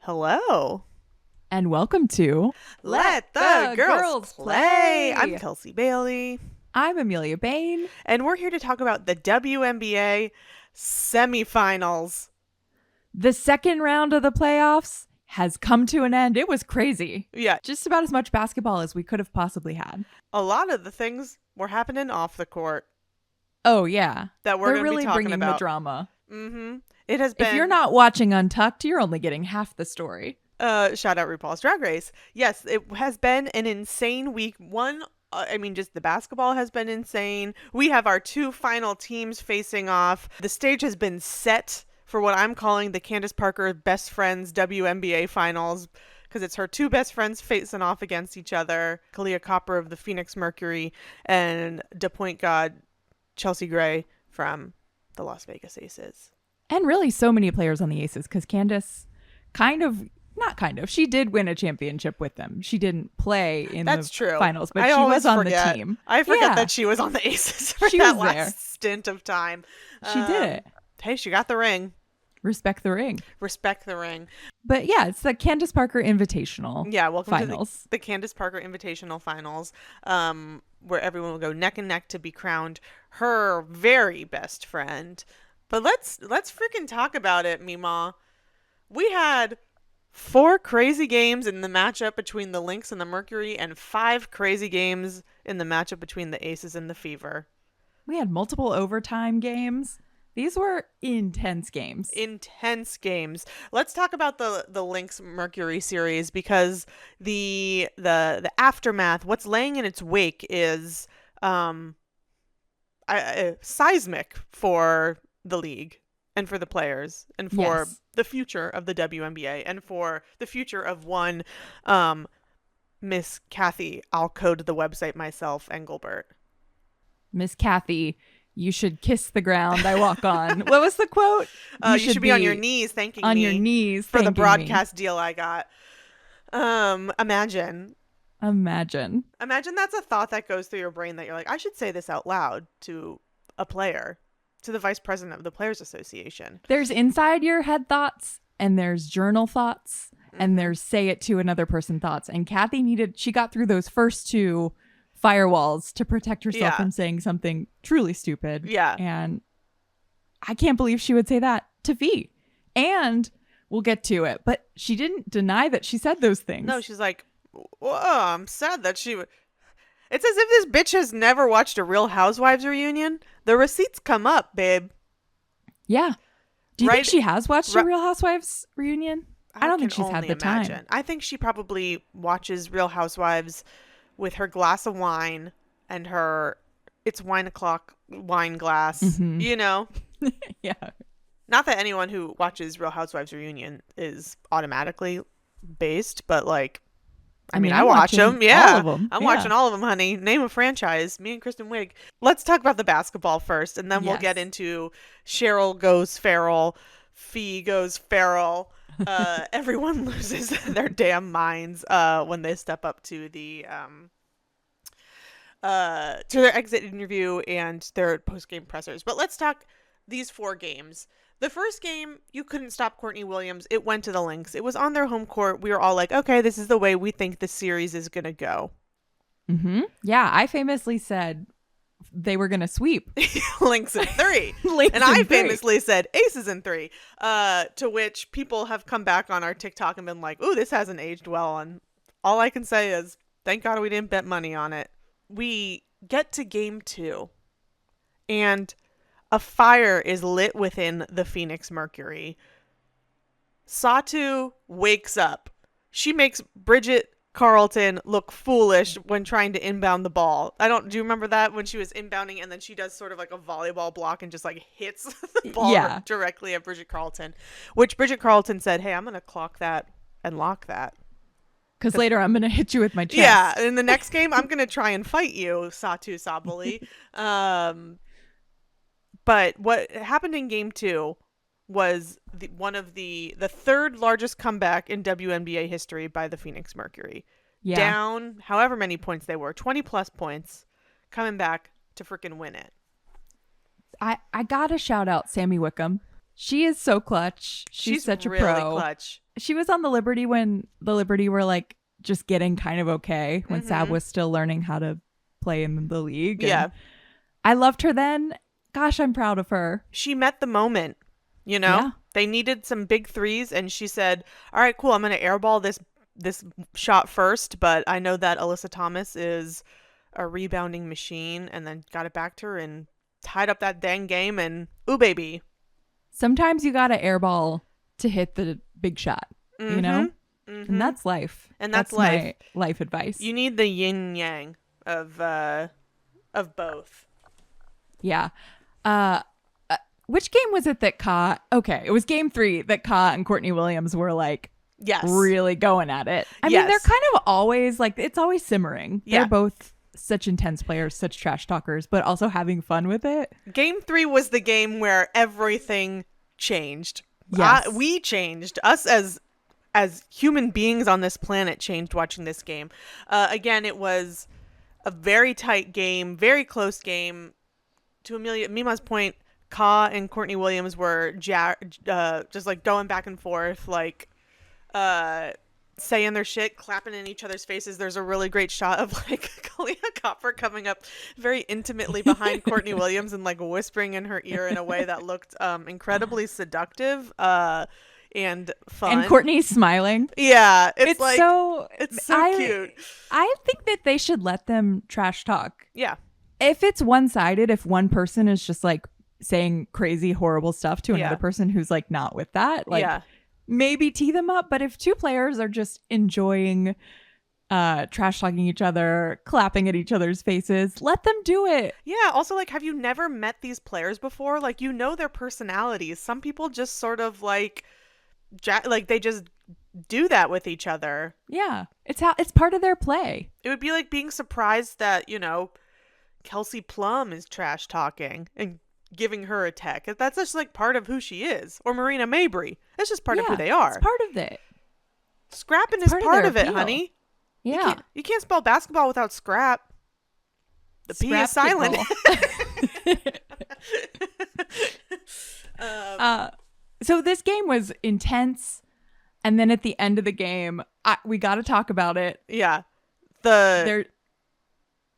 Hello. And welcome to Let the Girls Play. I'm Kelsey Bailey. I'm Amelia Bain. And we're here to talk about the WNBA semifinals. The second round of the playoffs has come to an end. It was crazy. Yeah. Just about as much basketball as we could have possibly had. A lot of the things were happening off the court. Oh, yeah. That we're going to really be talking bringing about. the drama. Mm-hmm. It has been... If you're not watching Untucked, you're only getting half the story. Shout out RuPaul's Drag Race. Yes, it has been an insane week. Just the basketball has been insane. We have our two final teams facing off. The stage has been set for what I'm calling the Candace Parker Best Friends WNBA Finals, because it's her two best friends facing off against each other. Kalia Copper of the Phoenix Mercury and point guard Chelsea Gray from the Las Vegas Aces. And really so many players on the Aces, because Candace she did win a championship with them. She didn't play in the finals, but she was on the team. I forget that she was on the Aces for that last stint of time. She did it. Hey, she got the ring. Respect the ring. Respect the ring. But yeah, it's the Candace Parker Invitational. Yeah, welcome finals. To the Candace Parker Invitational Finals, where everyone will go neck and neck to be crowned her very best friend. But let's freaking talk about it, Mima. We had 4 crazy games in the matchup between the Lynx and the Mercury, and 5 crazy games in the matchup between the Aces and the Fever. We had multiple overtime games. These were intense games. Let's talk about the Lynx Mercury series, because the aftermath, what's laying in its wake, is seismic for the league and for the players and for the future of the WNBA and for the future of one Miss Kathy, I'll code the website myself, Engelbert. Miss Kathy, you should kiss the ground I walk on. What was the quote? You should be on your knees thanking me. On your knees for the broadcast deal I got. Imagine that's a thought that goes through your brain that you're like, I should say this out loud to a player, to the vice president of the Players Association. There's inside your head thoughts, and there's journal thoughts, and there's say it to another person thoughts. And Kathy she got through those first 2 firewalls to protect herself from saying something truly stupid. Yeah. And I can't believe she would say that to Phee. And we'll get to it, but she didn't deny that she said those things. No, she's like, whoa, I'm sad that she would. It's as if this bitch has never watched a Real Housewives reunion. The receipts come up, babe. Yeah. Do you think she has watched a Real Housewives reunion? I don't think she's had the time. I think she probably watches Real Housewives with her glass of wine and her It's Wine O'Clock wine glass, you know? Yeah. Not that anyone who watches Real Housewives reunion is automatically based, but like, I watch them. Yeah. All of them. I'm watching all of them, honey. Name a franchise. Me and Kristen Wiig. Let's talk about the basketball first, and then we'll get into Cheryl goes feral, Phee goes feral. Everyone loses their damn minds when they step up to the to their exit interview and their post-game pressers. But let's talk these 4 games. The first game, you couldn't stop Courtney Williams. It went to the Lynx. It was on their home court. We were all like, okay, this is the way we think the series is going to go. Mm-hmm. Yeah, I famously said they were going to sweep. Lynx in 3. And I famously said Aces in 3. To which people have come back on our TikTok and been like, ooh, this hasn't aged well. And all I can say is, thank God we didn't bet money on it. We get to game 2. And a fire is lit within the Phoenix Mercury. Satu wakes up. She makes Bridget Carlton look foolish when trying to inbound the ball. Do you remember that when she was inbounding and then she does sort of like a volleyball block and just like hits the ball directly at Bridget Carlton, which Bridget Carlton said, hey, I'm going to clock that and lock that. Because later I'm going to hit you with my chest. Yeah, in the next game, I'm going to try and fight you, Satu Sabali. But what happened in game 2 was one of the third largest comeback in WNBA history by the Phoenix Mercury. Yeah. Down however many points they were, 20 plus points, coming back to freaking win it. I got to shout out Sammy Wickham. She is so clutch. She's such a really pro. clutch. She was on the Liberty when the Liberty were like just getting kind of okay, when Sab was still learning how to play in the league. Yeah. And I loved her then. Gosh, I'm proud of her. She met the moment, you know? Yeah. They needed some big threes, and she said, all right, cool, I'm going to airball this shot first, but I know that Alyssa Thomas is a rebounding machine, and then got it back to her and tied up that dang game, and ooh, baby. Sometimes you got to airball to hit the big shot, you know? And that's life. And that's life. My life advice. You need the yin yang of both. Yeah. Which game was it that Ka? Okay, it was game 3 that Ka and Courtney Williams were like, Yes. really going at it. I mean, Yes. they're kind of always like, it's always simmering. Yeah. They're both such intense players, such trash talkers, but also having fun with it. Game 3 was the game where everything changed. Yes. We changed. Us as human beings on this planet changed watching this game. Again, it was a very tight game, very close game. To Mima's point, Ka and Courtney Williams were just like going back and forth, like saying their shit, clapping in each other's faces. There's a really great shot of like Kalia Copper coming up very intimately behind Courtney Williams and like whispering in her ear in a way that looked incredibly seductive and fun. And Courtney's smiling. Yeah, it's like so cute. I think that they should let them trash talk. Yeah. If it's one-sided, if one person is just like saying crazy, horrible stuff to another person who's like not with that, like maybe tee them up. But if two players are just enjoying trash talking each other, clapping at each other's faces, let them do it. Yeah. Also, like, have you never met these players before? Like, you know their personalities. Some people just sort of like they just do that with each other. Yeah, it's part of their play. It would be like being surprised that, you know, Kelsey Plum is trash talking and giving her a tech. That's just like part of who she is. Or Marina Mabry. That's just part of who they are. It's part of it. Scrapping is part of it, honey. Yeah. You can't spell basketball without scrap. The P is silent. So this game was intense. And then at the end of the game, we got to talk about it. Yeah.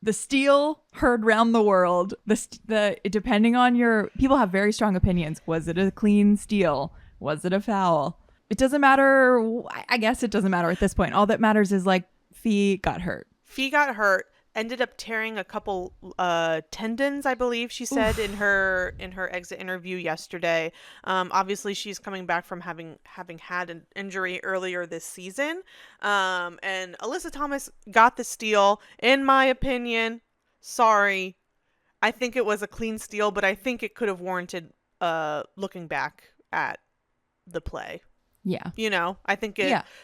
The steal heard round the world. The depending on people have very strong opinions. Was it a clean steal? Was it a foul? It doesn't matter. I guess it doesn't matter at this point. All that matters is like Phee got hurt. Phee got hurt. Ended up tearing a couple tendons, I believe she said in her exit interview yesterday. Obviously, she's coming back from having had an injury earlier this season. And Alyssa Thomas got the steal. In my opinion, sorry, I think it was a clean steal, but I think it could have warranted looking back at the play. Yeah, you know, I think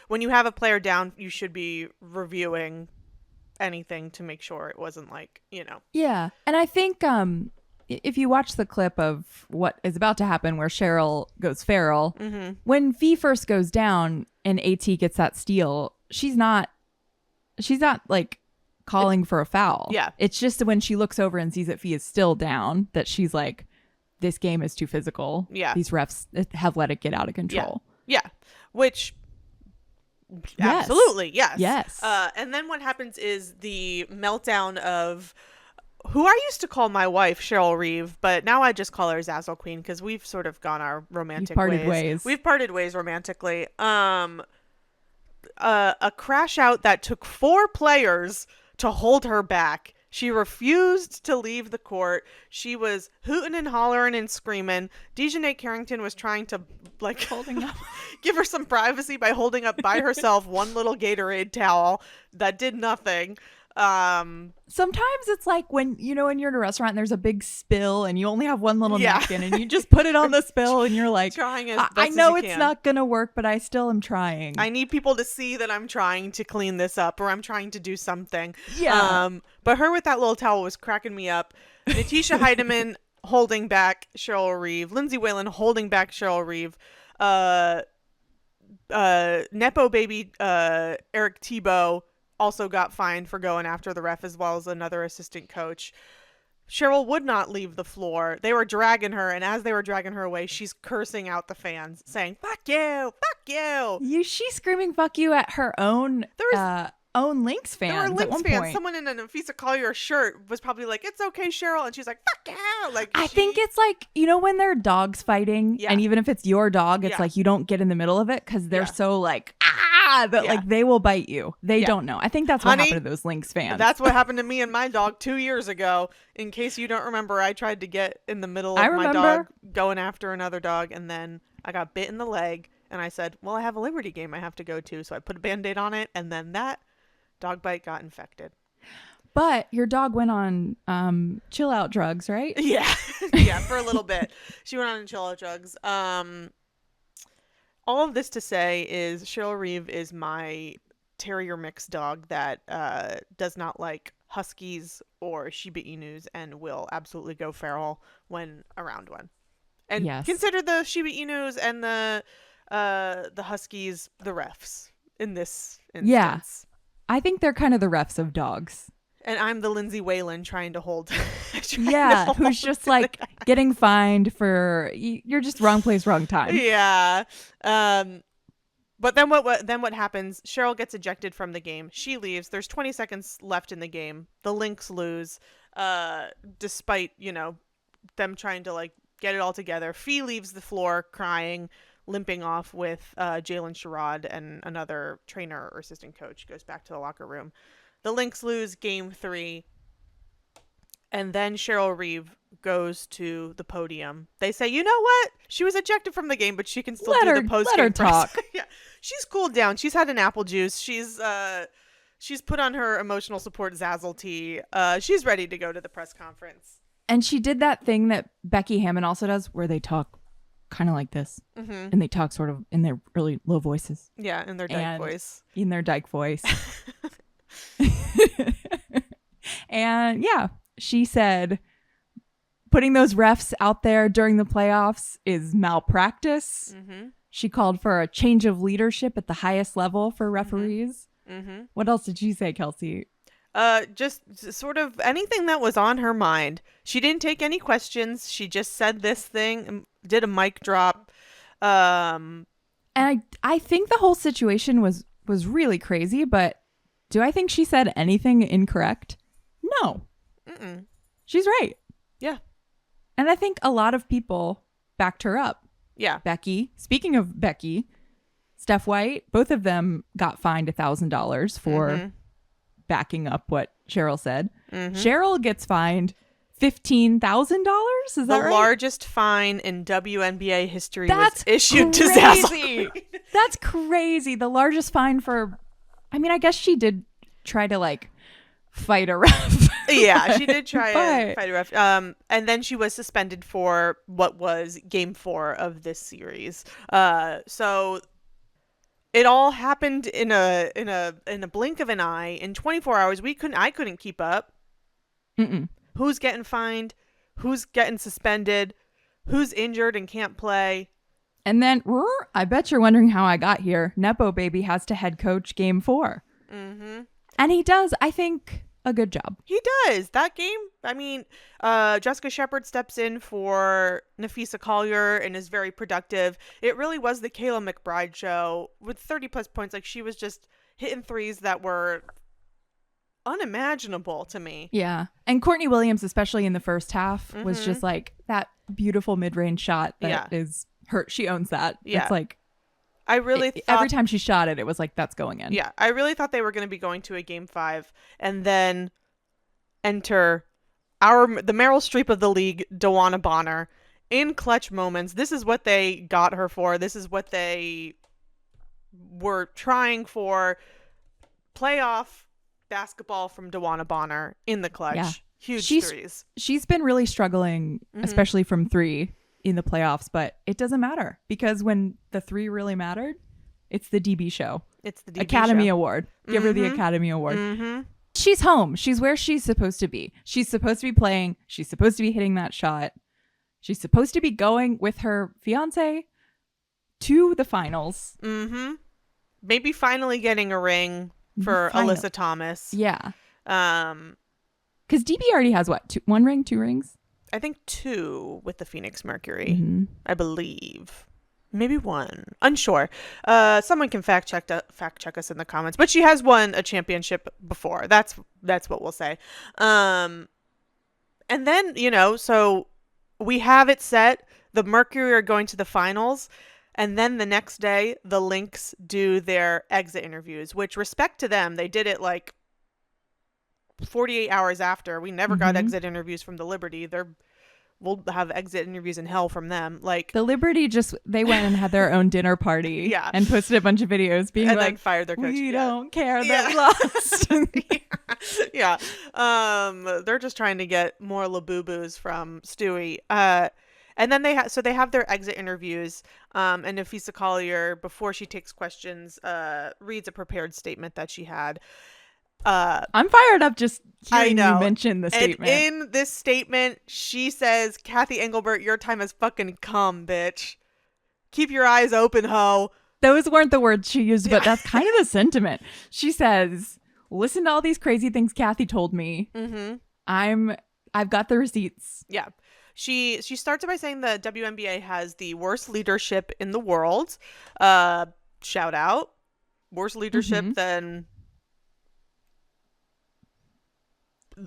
when you have a player down, you should be reviewing anything to make sure it wasn't like, you know. Yeah. And I think if you watch the clip of what is about to happen where Cheryl goes feral, when Phee first goes down and AT gets that steal, she's not like calling for a foul. Yeah. It's just when she looks over and sees that Phee is still down that she's like, this game is too physical. Yeah. These refs have let it get out of control. Yeah. Which yes. Absolutely, yes. Yes. And then what happens is the meltdown of who I used to call my wife, Cheryl Reeve, but now I just call her Zazzle Queen because we've sort of gone our romantic ways. We've parted ways romantically. A crash out that took 4 players to hold her back. She refused to leave the court. She was hooting and hollering and screaming. Dejanay Carrington was trying to like holding up, give her some privacy by holding up by herself one little Gatorade towel that did nothing. Sometimes it's like when you're in a restaurant and there's a big spill and you only have one little napkin and you just put it on the spill and you're like, trying I know it's not gonna work, but I still am trying. I need people to see that I'm trying to clean this up or I'm trying to do something. Yeah. But her with that little towel was cracking me up. Natisha Heidemann holding back Cheryl Reeve. Lindsay Whalen holding back Cheryl Reeve. Nepo baby Eric Thibault also got fined for going after the ref, as well as another assistant coach. Cheryl would not leave the floor. They were dragging her, and as they were dragging her away, she's cursing out the fans, saying, "Fuck you! Fuck you!" She's screaming "fuck you" at her own own Lynx fans. There were Lynx at one fans. point. Someone in a Nafisa Collier shirt was probably like, "It's okay, Cheryl," and she's like, "Fuck you!" Like, I think it's like, you know, when they're dogs fighting, and even if it's your dog, it's like you don't get in the middle of it because they're so like that like they will bite you. They don't know. I think that's what happened to those Lynx fans. That's what happened to me and my dog 2 years ago. In case you don't remember, I tried to get in the middle of my dog going after another dog, and then I got bit in the leg, and I said, "Well, I have a Liberty game I have to go to," so I put a Band-Aid on it, and then that dog bite got infected. But your dog went on chill out drugs, right? Yeah. Yeah, for a little bit. She went on chill out drugs. All of this to say is Cheryl Reeve is my terrier mix dog that does not like huskies or Shiba Inus and will absolutely go feral when around one. And consider the Shiba Inus and the huskies the refs in this instance. Yeah. I think they're kind of the refs of dogs. And I'm the Lindsay Whalen trying to hold. Who's just like getting fined for you're just wrong place, wrong time. Yeah. But then what happens? Cheryl gets ejected from the game. She leaves. There's 20 seconds left in the game. The Lynx lose, despite them trying to like get it all together. Phee leaves the floor crying, limping off with Jalen Sherrod and another trainer or assistant coach. Goes back to the locker room. The Lynx lose game 3. And then Cheryl Reeve goes to the podium. They say, "You know what? She was ejected from the game, but she can still do the post-game talk." Yeah, she's cooled down. She's had an apple juice. She's put on her emotional support Zazzle tea. She's ready to go to the press conference. And she did that thing that Becky Hammon also does, where they talk kind of like this, and they talk sort of in their really low voices. Yeah, in their dyke voice. In their dyke voice. And yeah, she said putting those refs out there during the playoffs is malpractice. She called for a change of leadership at the highest level for referees. What else did she say, Kelsey? Just sort of anything that was on her mind. She didn't take any questions. She just said this thing and did a mic drop. And I think the whole situation was really crazy, but do I think she said anything incorrect? No. She's right. Yeah. And I think a lot of people backed her up. Yeah. Becky, speaking of Becky, Steph White, both of them got fined $1,000 for backing up what Cheryl said. Cheryl gets fined $15,000. Is that right? The largest fine in WNBA history was issued to Zazzle. That's crazy. The largest fine for, I mean, I guess she did try to like fight a ref. Yeah, she did try to fight a ref. And then she was suspended for what was game 4 of this series. So it all happened in a blink of an eye. In 24 hours, I couldn't keep up. Who's getting fined? Who's getting suspended? Who's injured and can't play? And then, I bet you're wondering how I got here. Nepo Baby has to head coach game 4. And he does, I think, a good job. He does. That game, I mean, Jessica Shepard steps in for Nafisa Collier and is very productive. It really was the Kayla McBride show with 30 plus points. Like, she was just hitting threes that were unimaginable to me. Yeah. And Courtney Williams, especially in the first half, was just like that beautiful mid-range shot that is her. She owns that. Yeah. It's like, I really thought, every time she shot it, it was like, that's going in. Yeah. I really thought they were going to be going to a game 5 and then enter the Meryl Streep of the league, DeWanna Bonner, in clutch moments. This is what they got her for. This is what they were trying for. Playoff basketball from DeWanna Bonner in the clutch. Yeah. Huge threes. She's been really struggling, especially from 3 in the playoffs, but it doesn't matter because when the 3 really mattered, it's the DB show. It's the DB Academy show. Award. Give her the Academy Award. She's home. She's where she's supposed to be. She's supposed to be playing. She's supposed to be hitting that shot. She's supposed to be going with her fiance to the finals. Maybe finally getting a ring for Alyssa Thomas. Yeah. Because DB already has what? One ring, 2 rings? I think 2 with the Phoenix Mercury, I believe. Maybe 1. Unsure. Someone can fact check us in the comments. But she has won a championship before. That's what we'll say. And then, so we have it set. The Mercury are going to the finals. And then the next day, the Lynx do their exit interviews, which, respect to them, they did it like 48 hours after. We never got exit interviews from the Liberty. We'll have exit interviews in hell from them. Like, the Liberty they went and had their own dinner party and posted a bunch of videos being and like, then fired their coach. We don't care that we lost. Yeah. They're just trying to get more Labubu's from Stewie. And then they have their exit interviews. And Nafisa Collier, before she takes questions, reads a prepared statement that she had. I'm fired up just hearing you mention the statement. And in this statement, she says, Kathy Engelbert, your time has fucking come, bitch. Keep your eyes open, ho. Those weren't the words she used, but that's kind of the sentiment. She says, listen to all these crazy things Kathy told me. I've got the receipts. Yeah. She starts by saying the WNBA has the worst leadership in the world. Shout out. Worse leadership than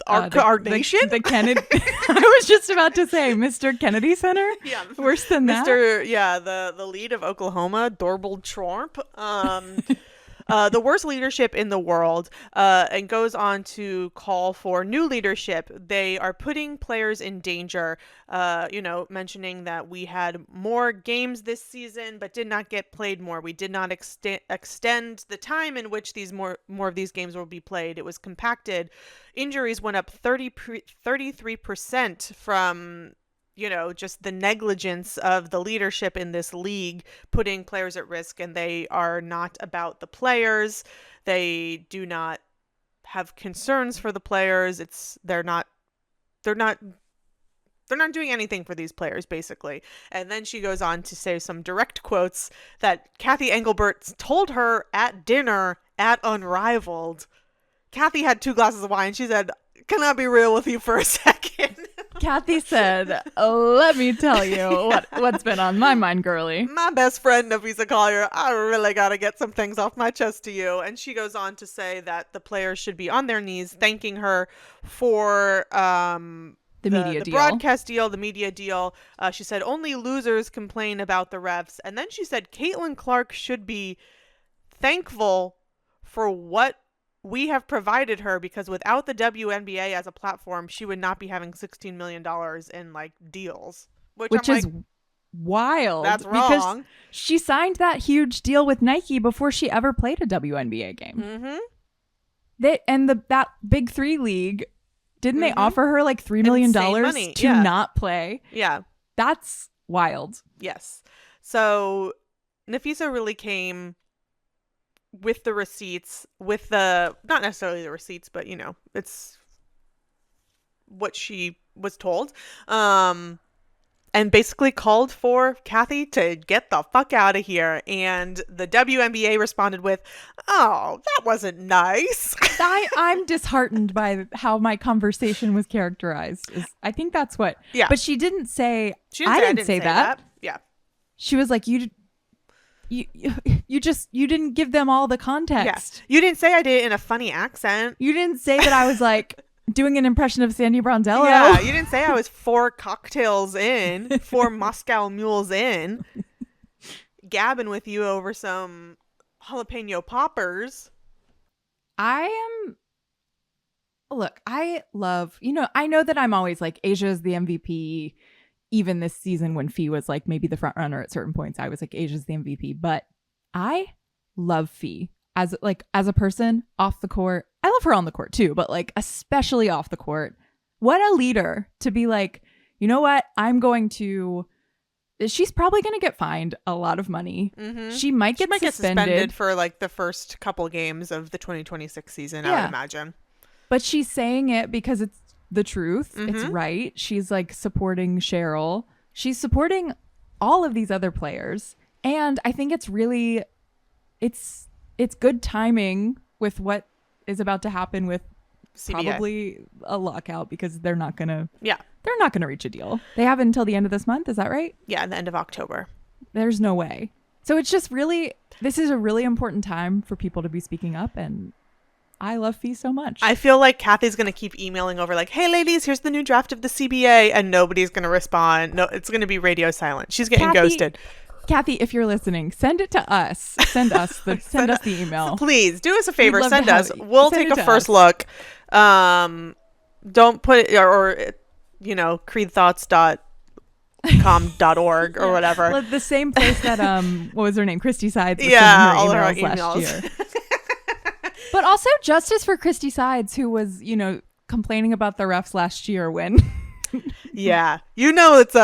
our nation. The Kennedy. I was just about to say Mr. Kennedy Center. Yeah, worse than that. The lead of Oklahoma, Dorbel Trump. The worst leadership in the world, and goes on to call for new leadership. They are putting players in danger, mentioning that we had more games this season but did not get played more. We did not extend the time in which these more of these games will be played. It was compacted. Injuries went up 33% from just the negligence of the leadership in this league, putting players at risk, and they are not about the players. They do not have concerns for the players. They're not doing anything for these players, basically. And then she goes on to say some direct quotes that Kathy Engelbert told her at dinner at Unrivaled. Kathy had 2 glasses of wine. She said, "Can I be real with you for a second?" Kathy said, let me tell you what's been on my mind, girly. My best friend, Nafisa Collier, I really got to get some things off my chest to you. And she goes on to say that the players should be on their knees thanking her for the media deal. Broadcast deal, the media deal. She said only losers complain about the refs. And then she said Caitlin Clark should be thankful for what we have provided her, because without the WNBA as a platform, she would not be having $16 million in deals. Which is wild. That's wrong. Because she signed that huge deal with Nike before she ever played a WNBA game. That Big 3 league, didn't they offer her $3 million to not play? Yeah. That's wild. Yes. So Nafisa really came with the receipts, not necessarily the receipts, but it's what she was told, and basically called for Kathy to get the fuck out of here. And the WNBA responded with, "Oh, that wasn't nice." I'm disheartened by how my conversation was characterized. I think that's what. Yeah. But she didn't say. I didn't say that. Yeah. She was like, you didn't give them all the context. Yeah. You didn't say I did it in a funny accent. You didn't say that I was doing an impression of Sandy Brondello. Yeah, you didn't say I was 4 cocktails in, 4 Moscow mules in, gabbing with you over some jalapeno poppers. I love, I know that I'm always Asia's the MVP. Even this season when Phee was maybe the front runner at certain points, I was Asia's the MVP. But I love Phee as a person off the court. I love her on the court too, but especially off the court. What a leader to be you know what? She's probably going to get fined a lot of money. She might get suspended for the first couple games of the 2026 season, I would imagine. But she's saying it because it's the truth. It's right. She's supporting Cheryl. She's supporting all of these other players. And I think it's really, it's good timing with what is about to happen with probably a lockout because they're not going to reach a deal. They have until the end of this month. Is that right? Yeah, the end of October. There's no way. So it's just really, this is a really important time for people to be speaking up, and I love Phee so much. I feel like Kathy's going to keep emailing over like, hey, ladies, here's the new draft of the CBA, and nobody's going to respond. No, it's going to be radio silent. She's getting ghosted. Kathy, if you're listening, send it to us. Send us the email. Please do us a favor. Send us. We'll take a first look. Don't put it or creedthoughts.com.org or whatever. Well, the same place that what was her name? Christy Sides was all her emails last year. But also justice for Christy Sides, who was, complaining about the refs last year when yeah, it's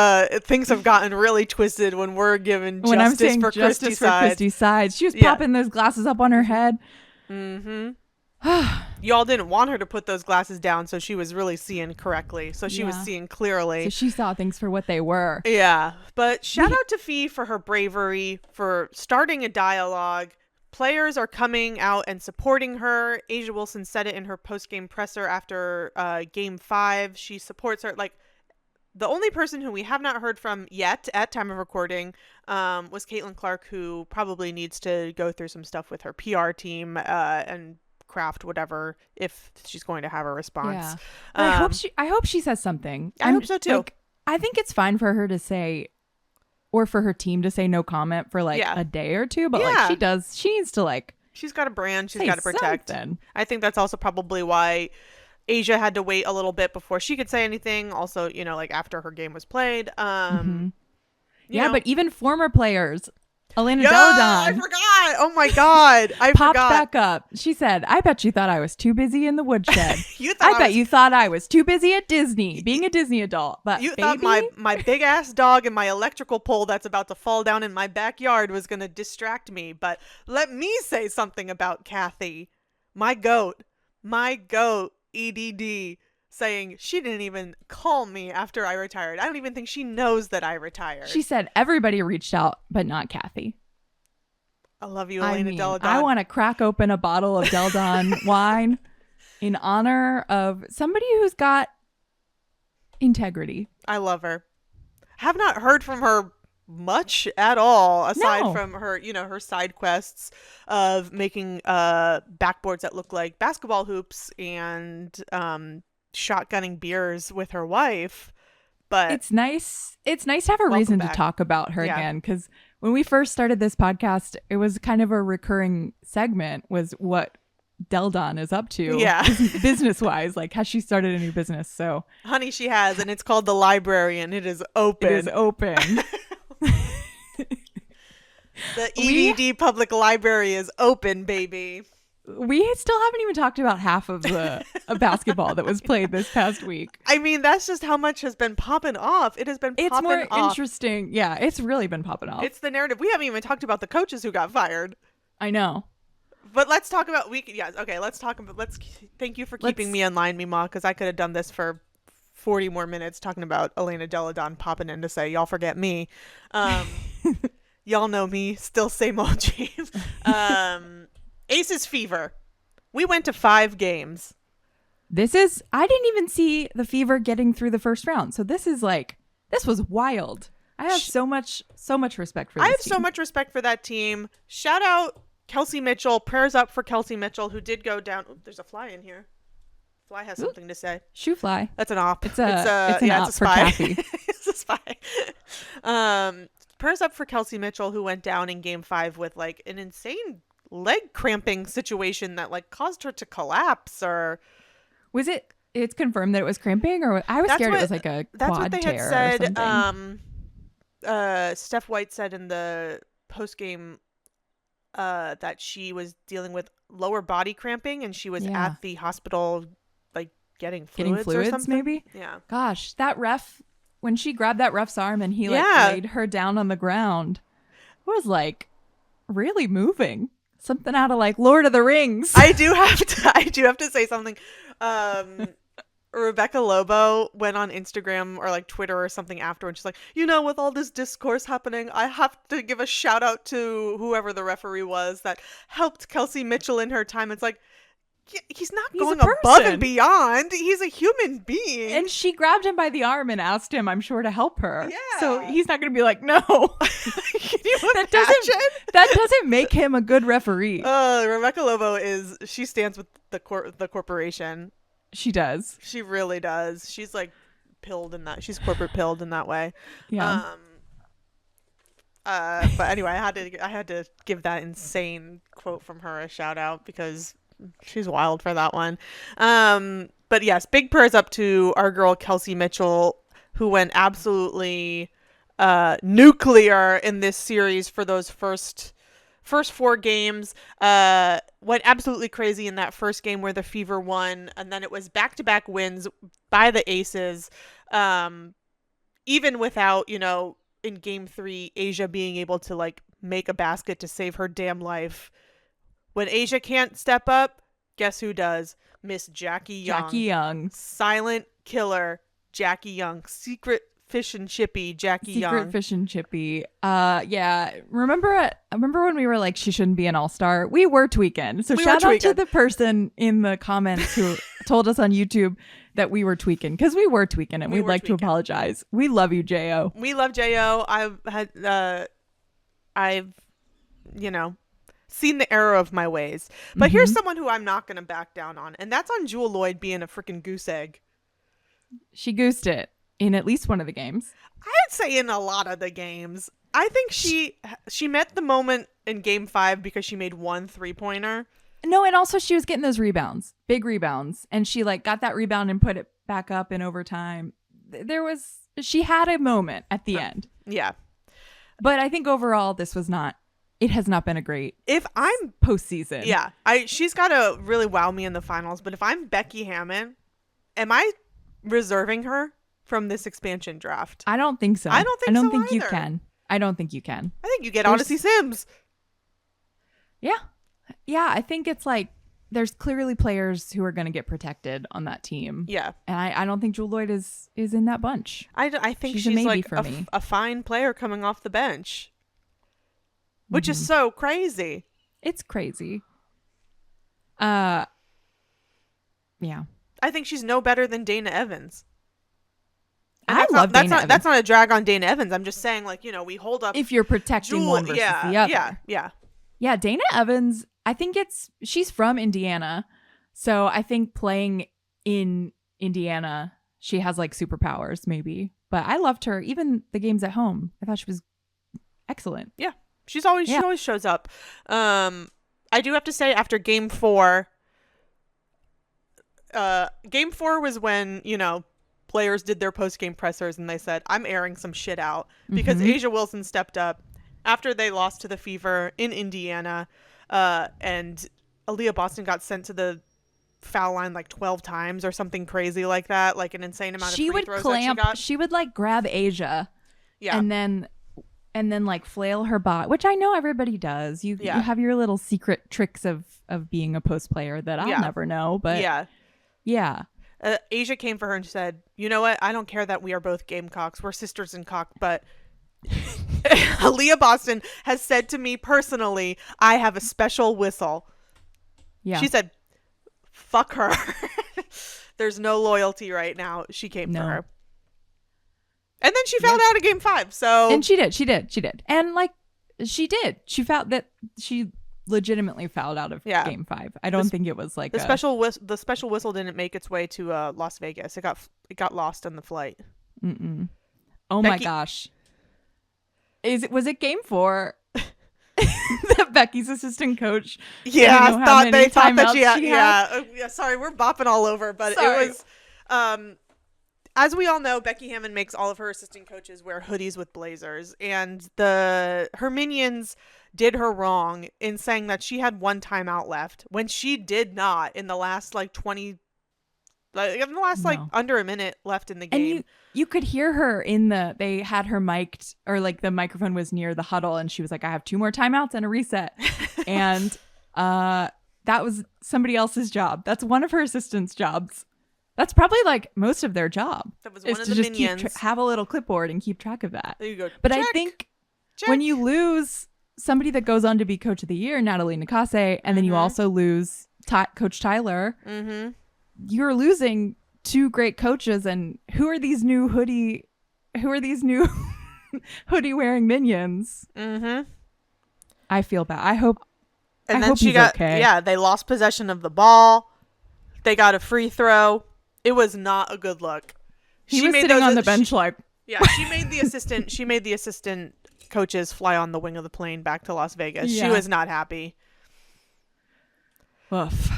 things have gotten really twisted when we're given when I'm saying for justice Christy Sides. Christy Sides. She was popping those glasses up on her head. Mm-hmm. Y'all didn't want her to put those glasses down, so she was really seeing correctly. So she was seeing clearly. So she saw things for what they were. Yeah. But shout out to Phee for her bravery, for starting a dialogue. Players are coming out and supporting her. A'ja Wilson said it in her post-game presser after Game 5. She supports her. Like, the only person who we have not heard from yet at time of recording was Caitlin Clark, who probably needs to go through some stuff with her PR team and craft whatever if she's going to have a response. Yeah. I hope she says something. I hope so too. Like, I think it's fine for her to say, or for her team to say no comment for like a day or two, but like she needs to like, she's got a brand she's got to protect. Something. I think that's also probably why A'ja had to wait a little bit before she could say anything. Also, like after her game was played. But even former players, Elena Deladon. I forgot. Oh my God. I popped forgot. back up. She said, I bet you thought I was too busy in the woodshed. You thought I was too busy at Disney, being a Disney adult. But you thought my big ass dog and my electrical pole that's about to fall down in my backyard was going to distract me. But let me say something about Kathy. My goat, EDD, saying she didn't even call me after I retired. I don't even think she knows that I retired. She said everybody reached out, but not Kathy. I love you, Elena Deladon. I want to crack open a bottle of Deladon wine in honor of somebody who's got integrity. I love her. Have not heard from her much at all, aside from her, her side quests of making backboards that look like basketball hoops and shotgunning beers with her wife. But it's nice to have a reason to talk about her again, because when we first started this podcast, it was kind of a recurring segment, was what Deladon is up to business wise. Like, has she started a new business? So honey, she has, and it's called The Library, and it is open. The EDD Public Library is open, baby. We still haven't even talked about half of the basketball that was played this past week. I mean, that's just how much has been popping off. It has been popping off. It's more interesting. Yeah, it's really been popping off. It's the narrative. We haven't even talked about the coaches who got fired. I know. But let's talk about thank you for keeping me in line, Mima, because I could have done this for 40 more minutes talking about Elena Deladon popping in to say, y'all forget me. Y'all know me, still same old James. Aces Fever. We went to 5 games. I didn't even see the Fever getting through the first round. So this was wild. I have so much respect for this team. I have so much respect for that team. Shout out Kelsey Mitchell. Prayers up for Kelsey Mitchell, who did go down. Oh, there's a fly in here. Fly has something to say. Shoe fly. That's an op. It's an op for Kathy. It's a spy. Prayers up for Kelsey Mitchell, who went down in Game 5 with like an insane leg cramping situation that like caused her to collapse. Or was it's confirmed that it was cramping, or I was scared it was like a quad tear. That's what they had said. Steph White said in the post game that she was dealing with lower body cramping, and she was at the hospital like getting fluids or something. Maybe. Yeah. Gosh, that ref, when she grabbed that ref's arm and he laid her down on the ground, it was like really moving. Something out of like Lord of the Rings. I do have to say something. Rebecca Lobo went on Instagram or like Twitter or something after, and she's like, with all this discourse happening, I have to give a shout out to whoever the referee was that helped Kelsey Mitchell in her time. It's like, he's not going above and beyond. He's a human being. And she grabbed him by the arm and asked him, I'm sure, to help her. Yeah. So he's not going to be like, no. Can you that doesn't make him a good referee. Rebecca Lobo she stands with the corporation. She does. She really does. She's like pilled in that. She's corporate pilled in that way. Yeah. But anyway, I had to give that insane quote from her a shout out because she's wild for that one. But yes, big prayers up to our girl Kelsey Mitchell, who went absolutely nuclear in this series for those first 4 games. Went absolutely crazy in that first game where the Fever won, and then it was back-to-back wins by the Aces. Even without, in game 3, Asia being able to like make a basket to save her damn life. When Asia can't step up, guess who does? Miss Jackie Young. Jackie Young. Silent killer Jackie Young. Secret fish and chippy Jackie Young. Secret fish and chippy. Yeah. Remember when we were like, she shouldn't be an all-star? We were tweaking. So shout out to the person in the comments who told us on YouTube that we were tweaking, because we were tweaking, and we'd like to apologize. We love you, J.O. We love J.O. I've seen the error of my ways. But here's someone who I'm not going to back down on, and that's on Jewel Lloyd being a freaking goose egg. She goosed it in at least one of the games. I'd say in a lot of the games. I think she met the moment in game 5 because she made 1 3-pointer. No, and also she was getting those rebounds, big rebounds, and she like got that rebound and put it back up in overtime. She had a moment at the end. Yeah. But I think overall it has not been a great postseason. Yeah. She's got to really wow me in the finals, but if I'm Becky Hammon, am I reserving her from this expansion draft? I don't think so. I don't think you can. I don't think you can. I think you get Odyssey Sims. Yeah. Yeah, I think it's like there's clearly players who are going to get protected on that team. Yeah. And I don't think Jewel Lloyd is in that bunch. I think she's like a fine player coming off the bench, which is so crazy. It's crazy. Yeah. I think she's no better than Dana Evans. I love Dana Evans. That's not a drag on Dana Evans. I'm just saying, like, we hold up. If you're protecting one versus the other. Yeah, Dana Evans, I think she's from Indiana. So I think playing in Indiana, she has like superpowers maybe. But I loved her. Even the games at home, I thought she was excellent. Yeah, she always shows up. I do have to say, after game 4, game 4 was when, players did their post-game pressers and they said, I'm airing some shit out, because Asia Wilson stepped up after they lost to the Fever in Indiana, and Aliyah Boston got sent to the foul line like 12 times or something crazy like that, like an insane amount of free throws that she got. She would like grab Asia, and then like flail her bot, which I know everybody does. You have your little secret tricks of being a post player that I'll never know, but yeah. Asia came for her and said, you know what? I don't care that we are both Gamecocks. We're sisters in cock, but Aliyah Boston has said to me personally, I have a special whistle. Yeah. She said, fuck her. There's no loyalty right now. She came for her. And then she fouled out of game 5. So and she did. And like she did. She found that she legitimately fouled out of game 5. I don't think it was like the special whistle didn't make its way to Las Vegas. It got lost on the flight. Oh my gosh. Was it game 4 that Becky's assistant coach? Yeah, they thought that she had. Sorry, we're bopping all over, but it was. As we all know, Becky Hammon makes all of her assistant coaches wear hoodies with blazers, and her minions did her wrong in saying that she had 1 timeout left when she did not in the last under a minute left in the game. And you could hear her they had her mic'd, or like the microphone was near the huddle, and she was like, I have 2 more timeouts and a reset. And that was somebody else's job. That's one of her assistants' jobs. That's probably like most of their job. That was one of the minions. Have a little clipboard and keep track of that. There you go. But I think when you lose somebody that goes on to be coach of the year, Natalie Nakase, and then you also lose Coach Tyler, you're losing 2 great coaches, and who are these new hoodie wearing minions? I feel bad. I hope he's okay. Yeah, they lost possession of the ball. They got a free throw. It was not a good look. He was sitting on the bench like. Yeah, she made the assistant coaches fly on the wing of the plane back to Las Vegas. Yeah. She was not happy. Oof.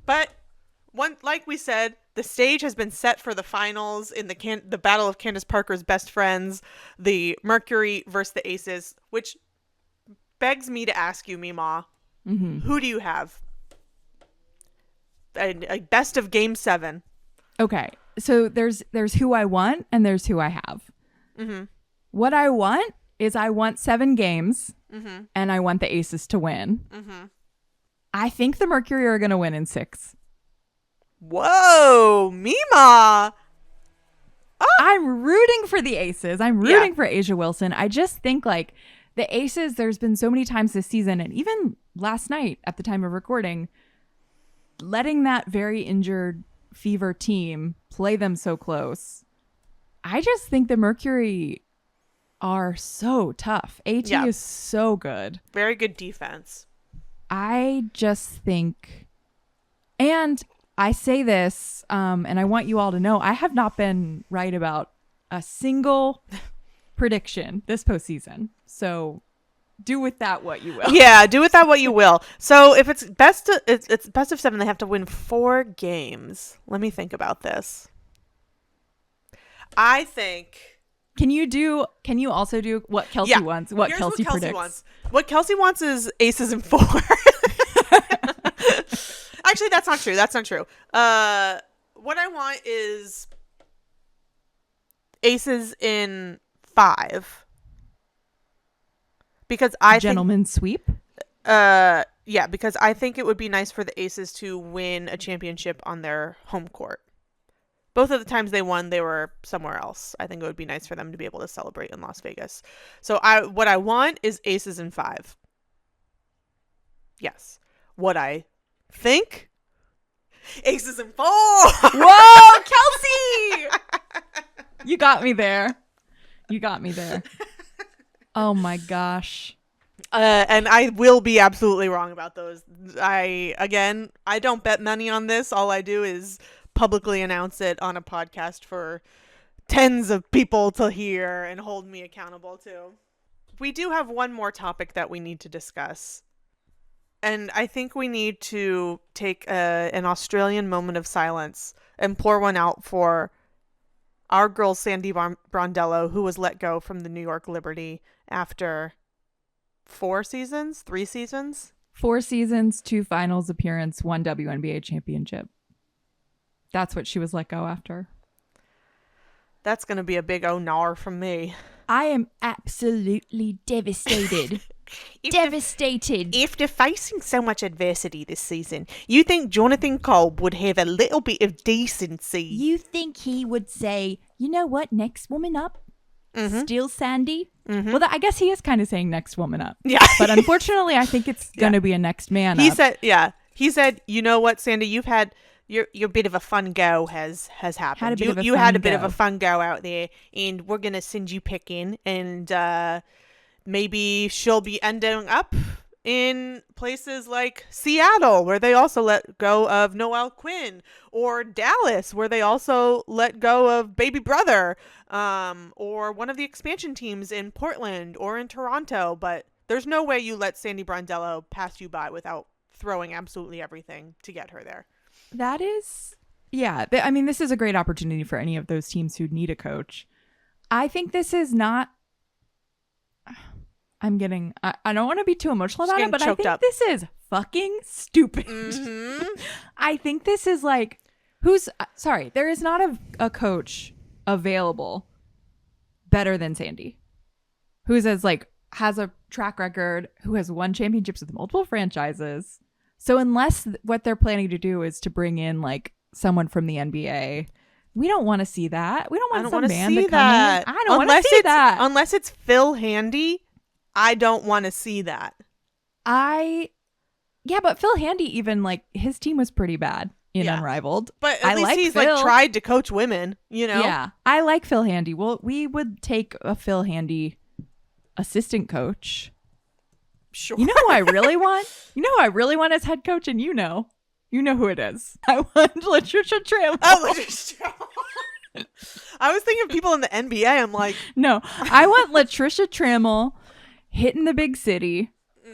But like we said, the stage has been set for the finals in the battle of Candace Parker's best friends, the Mercury versus the Aces, which begs me to ask you, Mima, who do you have? A best of Game 7. Okay, so there's who I want and there's who I have. What I want is I want 7 games, and I want the Aces to win. I think the Mercury are going to win in 6. Whoa, Mima! Oh. I'm rooting for the Aces. I'm rooting for A'ja Wilson. I just think like the Aces, there's been so many times this season, and even last night at the time of recording, letting that very injured Fever team play them so close. I just think the Mercury are so tough. AT is so good. Very good defense. I just think, and I say this, and I want you all to know, I have not been right about a single prediction this postseason. So do with that what you will. Yeah, do with that what you will. So if it's best of 7, they have to win 4 games. Let me think about this. I think. Can you also do what Kelsey wants? What Kelsey predicts? Wants. What Kelsey wants is Aces in 4. Actually, that's not true. What I want is Aces in 5. Because Gentleman's sweep? Yeah, because I think it would be nice for the Aces to win a championship on their home court. Both of the times they won, they were somewhere else. I think it would be nice for them to be able to celebrate in Las Vegas. So what I want is Aces in 5. Yes. What I think? Aces in 4. Whoa, Kelsey! You got me there. Oh my gosh. And I will be absolutely wrong about those. I don't bet money on this. All I do is publicly announce it on a podcast for tens of people to hear and hold me accountable to. We do have one more topic that we need to discuss. And I think we need to take an Australian moment of silence and pour one out for our girl Sandy Brondello, who was let go from the New York Liberty after 3 seasons? 4 seasons, 2 finals appearance, 1 WNBA championship. That's what she was let go after. That's going to be a big oh-nar from me. I am absolutely devastated. After facing so much adversity this season, you think Jonathan Kolb would have a little bit of decency? You think he would say, you know what, next woman up? Still Sandy? Well, I guess he is kind of saying next woman up. Yeah. But unfortunately, I think it's going to be a next man up. He said, you know what, Sandy, you've had your bit of a fun go has happened. You had a bit of a fun go out there, and we're going to send you picking, and maybe she'll be ending up in places like Seattle, where they also let go of Noelle Quinn, or Dallas, where they also let go of Baby Brother, or one of the expansion teams in Portland or in Toronto. But there's no way you let Sandy Brondello pass you by without throwing absolutely everything to get her there. That is, yeah. I mean, this is a great opportunity for any of those teams who need a coach. I think this is not. I don't want to be too emotional about it, but I think this is fucking stupid. I think this is like, there is not a coach available better than Sandy, who's has a track record, who has won championships with multiple franchises. So unless what they're planning to do is to bring in like someone from the NBA, we don't want to see that. We don't want some man to come in. I don't want to see that. Unless it's Phil Handy, I don't want to see that. I Yeah, but Phil Handy, even like his team was pretty bad in Unrivaled. But at least he's like tried to coach women, you know? Yeah, I like Phil Handy. Well, we would take a Phil Handy assistant coach. Sure. You know who I really want? You know who I really want as head coach? And you know who it is. I want Latricia Trammell. Oh, Latricia Trammell. I was thinking of people in the NBA. I'm like, no, I want Latricia Trammell hitting the big city.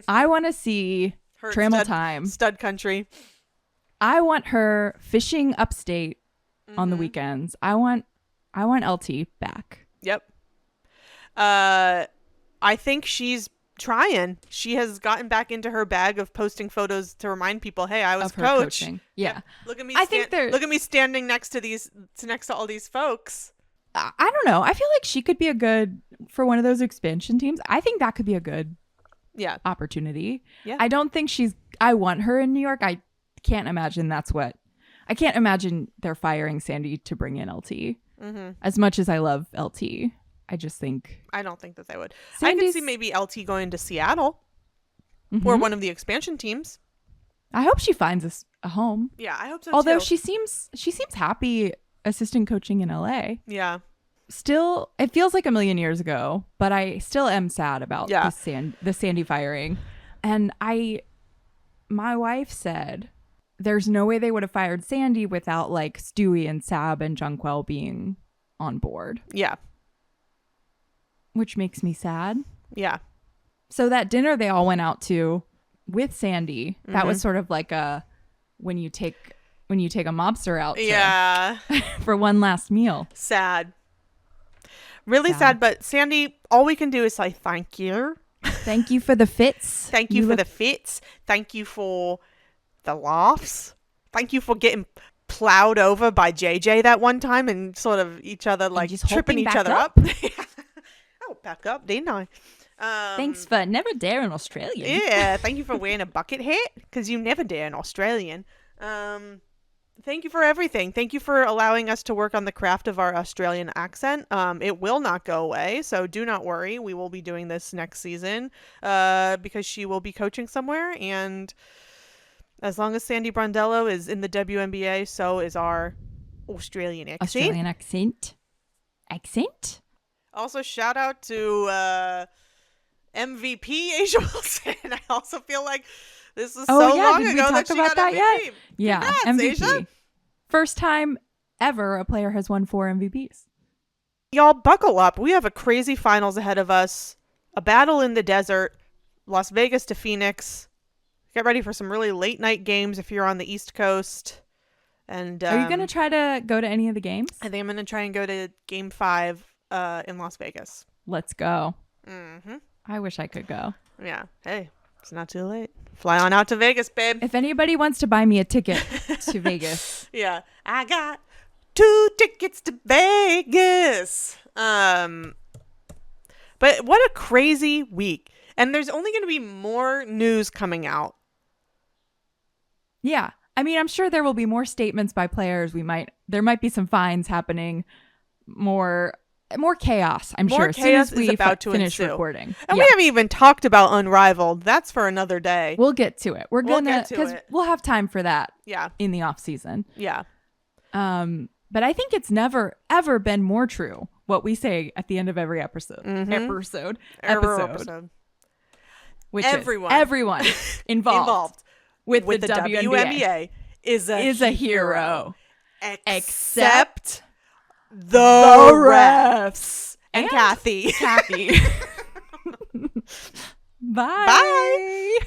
I want to see her Trammell time. Stud country. I want her fishing upstate on the weekends. I want LT back. Yep. I think she's trying. She has gotten back into her bag of posting photos to remind people, "Hey, I was coach." Coaching. Yeah. Yep. Look at me. Look at me standing next to all these folks. I don't know. I feel like she could be a good for one of those expansion teams. I think that could be a good opportunity. Yeah. I don't think I want her in New York. I can't imagine I can't imagine they're firing Sandy to bring in LT. As much as I love LT, I don't think that they would. I could see maybe LT going to Seattle or one of the expansion teams. I hope she finds a home. Yeah, I hope so. Although too. she seems happy assistant coaching in LA. Yeah. Still, it feels like a million years ago, but I still am sad about the Sandy firing. And my wife said there's no way they would have fired Sandy without like Stewie and Sab and Junquel being on board. Yeah. Which makes me sad. Yeah. So that dinner they all went out to with Sandy, that was sort of like when you take a mobster out for one last meal. Sad. Really sad, but Sandy, all we can do is say thank you. Thank you for the fits. Thank you for the fits. Thank you for the laughs. Thank you for getting plowed over by JJ that one time and sort of each other like just tripping each other up. Oh, back up, didn't I? Thanks for never dare an Australian. Yeah, thank you for wearing a bucket hat because you never dare an Australian. Thank you for everything. Thank you for allowing us to work on the craft of our Australian accent. It will not go away, so do not worry. We will be doing this next season because she will be coaching somewhere, and as long as Sandy Brondello is in the WNBA, so is our Australian accent. Also, shout out to MVP Asia Wilson. I also feel like this is long ago that she got MVP. Yet? Yeah, Congrats, MVP. Asia. First time ever a player has won 4 MVPs. Y'all buckle up. We have a crazy finals ahead of us. A battle in the desert. Las Vegas to Phoenix. Get ready for some really late night games if you're on the East Coast. And are you going to try to go to any of the games? I think I'm going to try and go to Game 5 in Las Vegas. Let's go. Mm-hmm. I wish I could go. Yeah. Hey, it's not too late. Fly on out to Vegas, babe. If anybody wants to buy me a ticket to Vegas. Yeah. I got 2 tickets to Vegas. But what a crazy week. And there's only going to be more news coming out. Yeah. I mean, I'm sure there will be more statements by players. There might be some fines happening. More chaos, I'm sure. More chaos is about to finish ensue. Recording. And we haven't even talked about Unrivaled. That's for another day. We'll get to it. Because we'll have time for that. Yeah. In the off season. Yeah. But I think it's never ever been more true what we say at the end of every episode. Episode. Which everyone involved with the WNBA is a hero. Except the refs and Kathy. Bye.